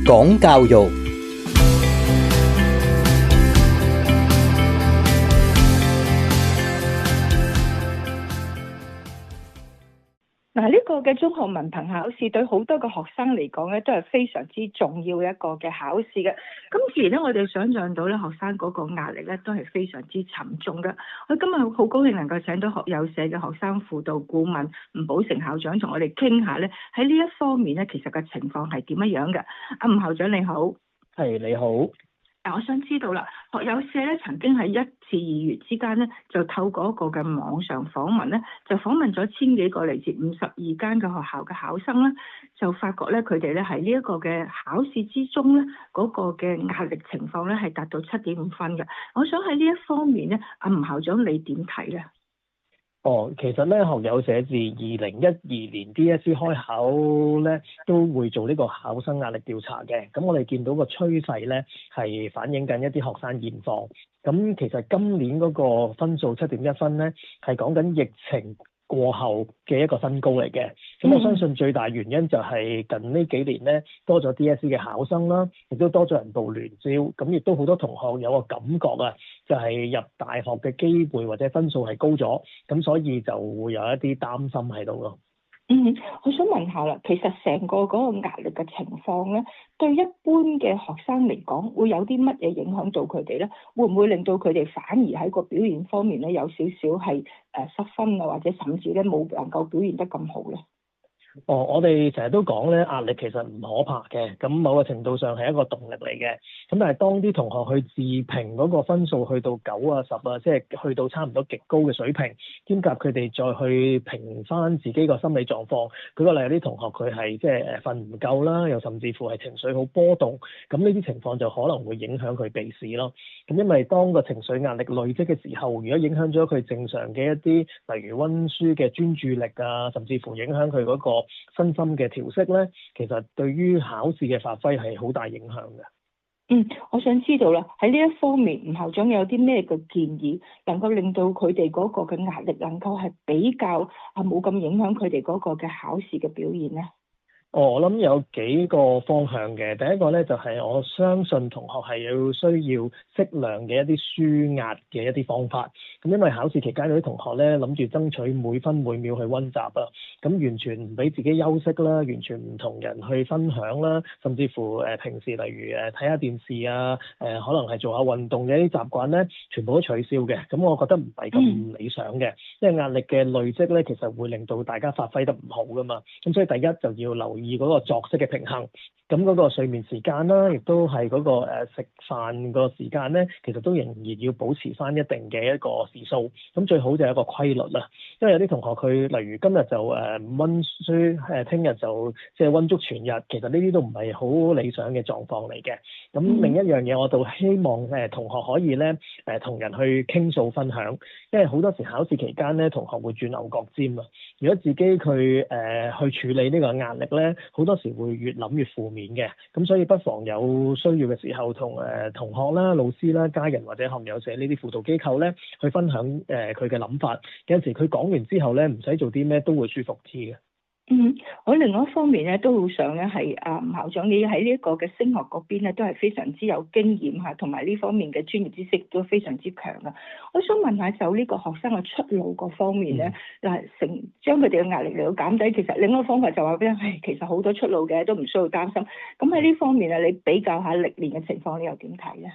講教育。嗱，呢個嘅中學文憑考試對好多嘅學生嚟講咧，都係非常之重要嘅一個嘅考試嘅。咁自然咧，我哋想象到咧，學生嗰個壓力咧，都係非常之沉重嘅。我今日好高興能夠請到學友社嘅學生輔導顧問吳寶成校長同我哋傾下咧，喺呢一方面咧，其實嘅情況係點樣嘅？阿吳校長你好。係，你好。我想知道啦，學友社咧曾經喺1至2月之間咧，就透過一個嘅網上訪問咧，就訪問咗1000幾個嚟自52間嘅學校嘅考生啦，就發覺咧佢哋咧喺呢一個嘅考試之中咧，嗰個嘅壓力情況咧係達到7.5分嘅。我想喺呢一方面咧，阿吳校長你點睇咧？其實咧，學友社自2012年 DSE 開考咧，都會做呢個考生壓力調查嘅。咁我哋見到個趨勢咧，係反映緊一啲學生現況。咁其實今年嗰個分數7.1分咧，係講緊疫情過後嘅一個新高嚟嘅。咁我相信最大原因就係近呢幾年咧，多咗 DSE 嘅考生啦，亦都多咗人報聯招，咁亦都好多同學有個感覺啊，就係入大學嘅機會或者分數係高咗，咁所以就會有一啲擔心喺度咯。我想問下啦，其實成個嗰個壓力嘅情況咧，對一般嘅學生嚟講，會有啲乜嘢影響到佢哋咧？會唔會令到佢哋反而喺個表現方面咧有少少係失分啊，或者甚至咧冇能夠表現得咁好咧？我哋成日都講咧，壓力其實唔可怕嘅，咁某個程度上係一個動力嚟嘅。咁但係當啲同學去自評嗰個分數去到9啊、10啊，即係去到差唔多極高嘅水平，兼夾佢哋再去評翻自己個心理狀況。舉個例，有啲同學佢係即係瞓唔夠啦，又甚至乎係情緒好波動，咁呢啲情況就可能會影響佢備試咯。咁因為當個情緒壓力累積嘅時候，如果影響咗佢正常嘅一啲，例如溫書嘅專注力啊，甚至乎影響佢嗰個身心嘅調適咧，其實對於考試嘅發揮係好大影響嘅。我想知道啦，喺呢一方面，吳校長有啲咩嘅建議，能夠令到佢哋嗰個嘅壓力能夠係比較冇咁影響佢哋嗰個嘅考試嘅表現咧？我諗有幾個方向嘅。第一個咧就係我相信同學係需要適量嘅一啲抒壓嘅一啲方法。咁因為考試期間有啲同學咧諗住爭取每分每秒去溫習啊，咁完全唔俾自己休息啦，完全唔同人去分享啦，甚至乎平時例如睇下電視啊，可能係做下運動嘅一啲習慣咧，全部都取消嘅。咁我覺得唔係咁理想嘅，因為壓力嘅累積咧，其實會令到大家發揮得唔好噶嘛。咁所以第一就要留意嗰個作息嘅平衡，咁嗰個睡眠時間啦，亦都係嗰個食飯個時間咧，其實都仍然要保持翻一定嘅一個時數，咁最好就係一個規律啦。因為有啲同學佢例如今日就唔溫書，聽日就即係溫足全日，其實呢啲都唔係好理想嘅狀況嚟嘅。咁另一樣嘢我就希望同學可以咧同人去傾訴分享，因為好多時考試期間咧，同學會轉牛角尖啊。如果自己佢去處理呢個壓力咧，好多時會越諗越負面嘅，咁所以不妨有需要嘅時候同同學啦、老師啦、家人或者學友社呢啲輔導機構咧去分享佢嘅諗法。有陣時佢講完之後咧，唔使做啲咩都會舒服啲嘅。我另外一方面咧都好想咧係吳校長，你喺呢一個嘅升學嗰邊咧都係非常之有經驗嚇，同埋呢方面嘅專業知識都非常之強嘅。我想問下就呢個學生嘅出路嗰方面咧，將佢哋嘅壓力嚟到減低，其實另一個方法就話俾你聽，其實好多出路嘅，都唔需要擔心。咁喺呢方面啊，你比較下歷年嘅情況，你又點睇咧？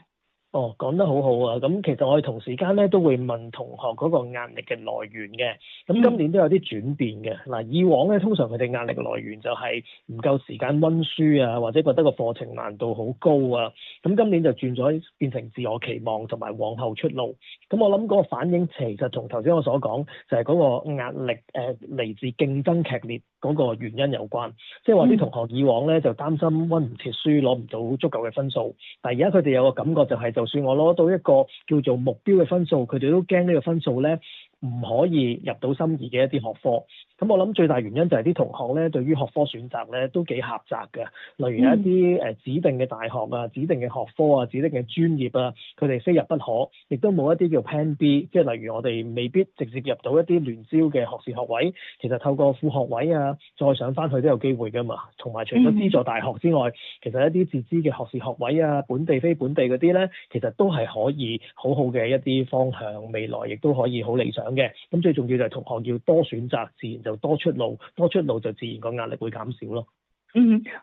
講得好好啊！咁其實我哋同時間咧都會問同學嗰個壓力嘅來源嘅。咁今年都有啲轉變嘅。嗱，以往咧通常佢哋壓力來源就係唔夠時間溫書啊，或者覺得個課程難度好高啊。咁今年就轉咗變成自我期望同埋往後出路。咁我諗嗰個反應其實同頭先我所講就係嗰個壓力嚟自競爭劇烈嗰個原因有關。即係話啲同學以往咧就擔心溫唔切書攞唔到足夠嘅分數，但係而家佢哋有個感覺就係就算我攞到一個叫做目標嘅分數，佢哋都驚呢個分數咧唔可以入到心儀嘅一啲學科。咁我諗最大原因就係啲同學咧對於學科選擇咧都幾狹窄嘅，例如有一啲指定嘅大學啊、指定嘅學科啊、指定嘅專業啊，佢哋非入不可，亦都冇一啲叫 Plan B， 即係例如我哋未必直接入到一啲聯招嘅學士學位，其實透過副學位啊再上翻去都有機會㗎嘛。同埋除咗資助大學之外，其實一啲自資嘅學士學位啊、本地非本地嗰啲咧，其實都係可以好好嘅一啲方向，未來亦都可以好理想嘅。咁最重要就係同學要多選擇，自然就多出路，多出路就自然個壓力會減少咯。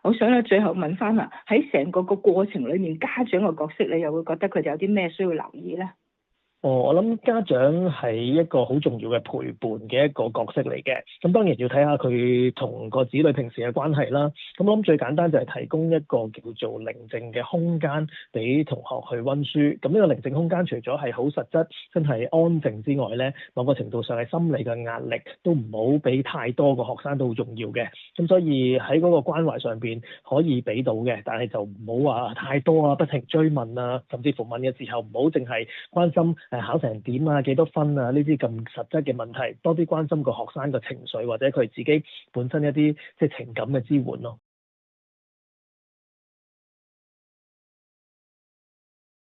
我想咧最後問翻啦，喺成個過程裏面，家長嘅角色你又會覺得佢哋有啲咩需要留意咧？我諗家長係一個好重要嘅陪伴嘅一個角色嚟嘅，咁當然要睇下佢同個子女平時嘅關係啦。咁我諗最簡單就係提供一個叫做寧靜嘅空間俾同學去溫書。咁呢個寧靜空間除咗係好實質，真係安靜之外咧，某個程度上係心理嘅壓力都唔好俾太多，個學生都好重要嘅。咁所以喺嗰個關懷上邊可以俾到嘅，但係就唔好話太多啊，不停追問啊，甚至乎問嘅時候唔好淨係關心考成點啊、幾多分啊呢啲咁實質嘅問題，多啲關心個學生嘅情緒或者佢自己本身一啲即係情感嘅支援咯。